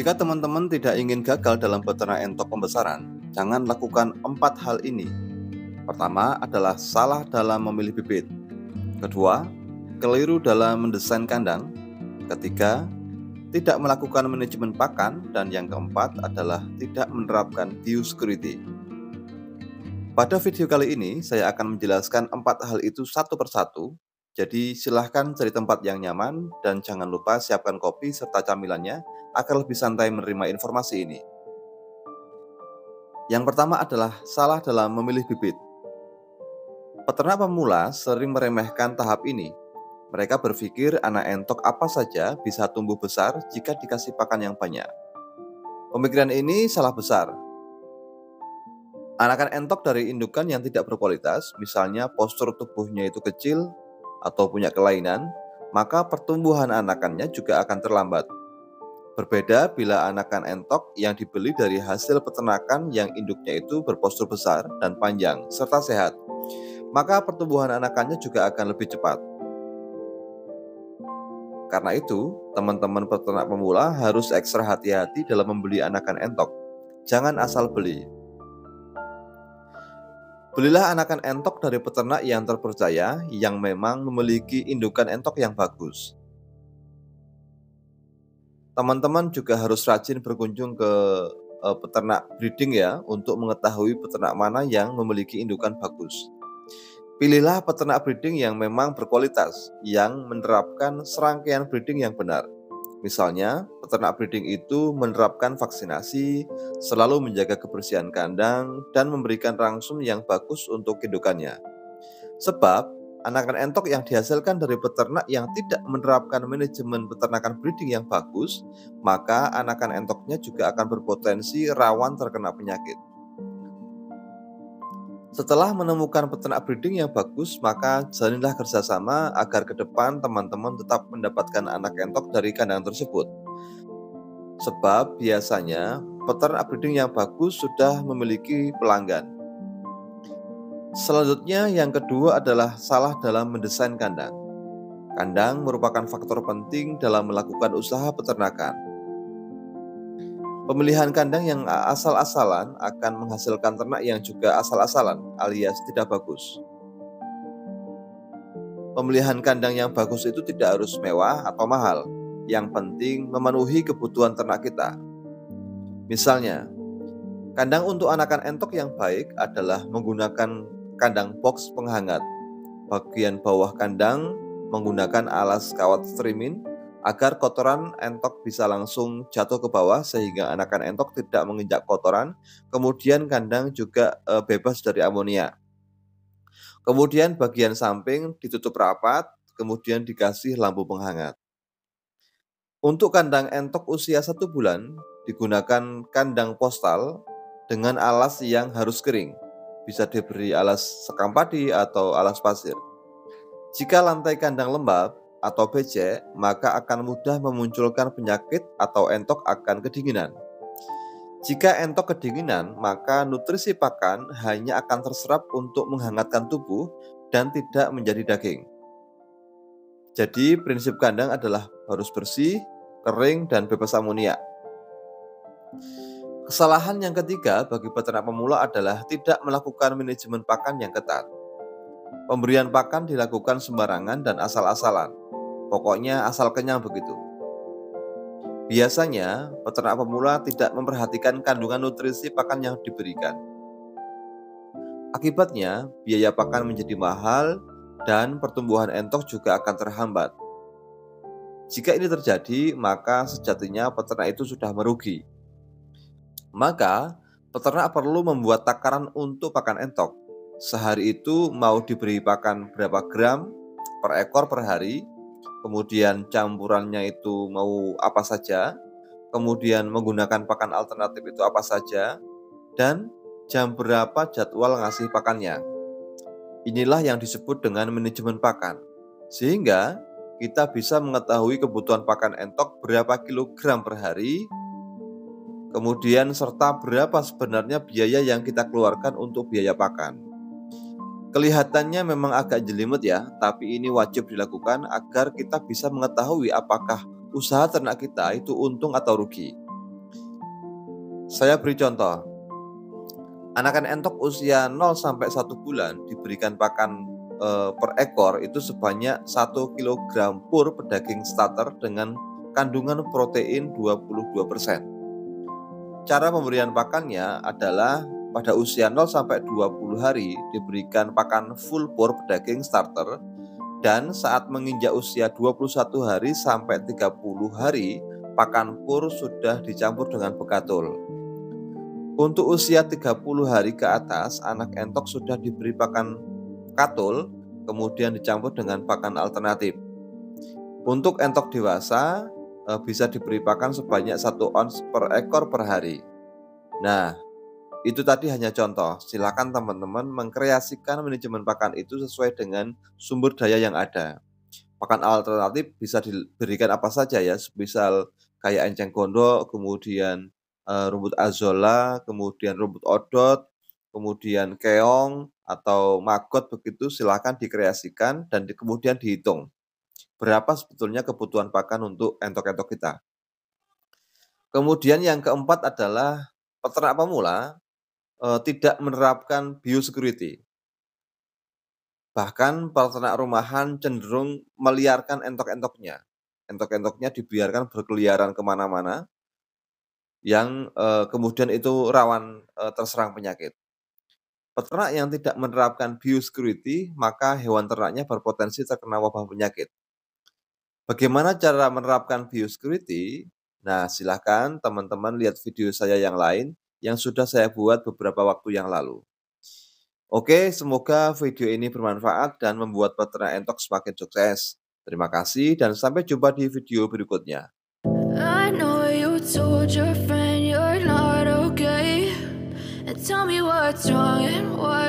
Jika teman-teman tidak ingin gagal dalam beternak entok pembesaran, jangan lakukan 4 hal ini. Pertama adalah salah dalam memilih bibit. Kedua, keliru dalam mendesain kandang. Ketiga, tidak melakukan manajemen pakan. Dan yang keempat adalah tidak menerapkan biosecurity. Pada video kali ini, saya akan menjelaskan 4 hal itu satu persatu. Jadi silahkan cari tempat yang nyaman dan jangan lupa siapkan kopi serta camilannya agar lebih santai menerima informasi ini. Yang pertama adalah salah dalam memilih bibit. Peternak pemula sering meremehkan tahap ini. Mereka berpikir anak entok apa saja bisa tumbuh besar jika dikasih pakan yang banyak. Pemikiran ini salah besar. Anakan entok dari indukan yang tidak berkualitas, misalnya postur tubuhnya itu kecil atau punya kelainan, maka pertumbuhan anakannya juga akan terlambat. Berbeda bila anakan entok yang dibeli dari hasil peternakan yang induknya itu berpostur besar dan panjang serta sehat, maka pertumbuhan anakannya juga akan lebih cepat. Karena itu, teman-teman peternak pemula harus ekstra hati-hati dalam membeli anakan entok. Jangan asal beli. Belilah anakan entok dari peternak yang terpercaya yang memang memiliki indukan entok yang bagus. Teman-teman juga harus rajin berkunjung ke peternak breeding ya, untuk mengetahui peternak mana yang memiliki indukan bagus. Pilihlah peternak breeding yang memang berkualitas, yang menerapkan serangkaian breeding yang benar. Misalnya, peternak breeding itu menerapkan vaksinasi, selalu menjaga kebersihan kandang, dan memberikan rangsum yang bagus untuk indukannya. Sebab, anakan entok yang dihasilkan dari peternak yang tidak menerapkan manajemen peternakan breeding yang bagus, maka anakan entoknya juga akan berpotensi rawan terkena penyakit. Setelah menemukan peternak breeding yang bagus, maka jalilah kerjasama agar ke depan teman-teman tetap mendapatkan anak entok dari kandang tersebut. Sebab biasanya peternak breeding yang bagus sudah memiliki pelanggan. Selanjutnya yang kedua adalah salah dalam mendesain kandang. Kandang merupakan faktor penting dalam melakukan usaha peternakan. Pemilihan kandang yang asal-asalan akan menghasilkan ternak yang juga asal-asalan alias tidak bagus. Pemilihan kandang yang bagus itu tidak harus mewah atau mahal. Yang penting memenuhi kebutuhan ternak kita. Misalnya, kandang untuk anakan entok yang baik adalah menggunakan kandang box penghangat. Bagian bawah kandang menggunakan alas kawat streamin agar kotoran entok bisa langsung jatuh ke bawah sehingga anakan entok tidak menginjak kotoran. Kemudian kandang juga bebas dari amonia. Kemudian bagian samping ditutup rapat, kemudian dikasih lampu penghangat. Untuk kandang entok usia 1 bulan digunakan kandang postal dengan alas yang harus kering. Bisa diberi alas sekam padi atau alas pasir. Jika lantai kandang lembab atau becek, maka akan mudah memunculkan penyakit atau entok akan kedinginan. Jika entok kedinginan, maka nutrisi pakan hanya akan terserap untuk menghangatkan tubuh dan tidak menjadi daging. Jadi prinsip kandang adalah harus bersih, kering, dan bebas amonia. Kesalahan yang ketiga bagi peternak pemula adalah tidak melakukan manajemen pakan yang ketat. Pemberian pakan dilakukan sembarangan dan asal-asalan. Pokoknya asal kenyang begitu. Biasanya, peternak pemula tidak memperhatikan kandungan nutrisi pakan yang diberikan. Akibatnya, biaya pakan menjadi mahal dan pertumbuhan entok juga akan terhambat. Jika ini terjadi, maka sejatinya peternak itu sudah merugi. Maka, peternak perlu membuat takaran untuk pakan entok. Sehari itu mau diberi pakan berapa gram per ekor per hari, kemudian campurannya itu mau apa saja, kemudian menggunakan pakan alternatif itu apa saja, dan jam berapa jadwal ngasih pakannya. Inilah yang disebut dengan manajemen pakan, sehingga kita bisa mengetahui kebutuhan pakan entok berapa kilogram per hari, kemudian serta berapa sebenarnya biaya yang kita keluarkan untuk biaya pakan. Kelihatannya memang agak jelimet ya, tapi ini wajib dilakukan agar kita bisa mengetahui apakah usaha ternak kita itu untung atau rugi. Saya beri contoh. Anakan entok usia 0 sampai 1 bulan diberikan pakan per ekor itu sebanyak 1 kg pur pedaging starter dengan kandungan protein 22%. Cara pemberian pakannya adalah pada usia 0 sampai 20 hari diberikan pakan full pur pedaging starter, dan saat menginjak usia 21 hari sampai 30 hari pakan pur sudah dicampur dengan bekatul. Untuk usia 30 hari ke atas, anak entok sudah diberi pakan katul, kemudian dicampur dengan pakan alternatif. Untuk entok dewasa, bisa diberi pakan sebanyak 1 ons per ekor per hari. Nah, itu tadi hanya contoh. Silakan teman-teman mengkreasikan manajemen pakan itu sesuai dengan sumber daya yang ada. Pakan alternatif bisa diberikan apa saja ya, misal kayak enceng gondok, kemudian rumput azolla, kemudian rumput odot, kemudian keong atau maggot, begitu silakan dikreasikan dan kemudian dihitung berapa sebetulnya kebutuhan pakan untuk entok-entok kita. Kemudian yang keempat adalah peternak pemula tidak menerapkan biosecurity. Bahkan peternak rumahan cenderung meliarkan entok-entoknya. Entok-entoknya dibiarkan berkeliaran kemana-mana, yang kemudian itu rawan terserang penyakit. Peternak yang tidak menerapkan biosecurity, maka hewan ternaknya berpotensi terkena wabah penyakit. Bagaimana cara menerapkan biosecurity? Nah, silahkan teman-teman lihat video saya yang lain yang sudah saya buat beberapa waktu yang lalu. Oke, semoga video ini bermanfaat dan membuat peternak entok semakin sukses. Terima kasih dan sampai jumpa di video berikutnya. I know you told your friend you're not okay, and tell me what's wrong and why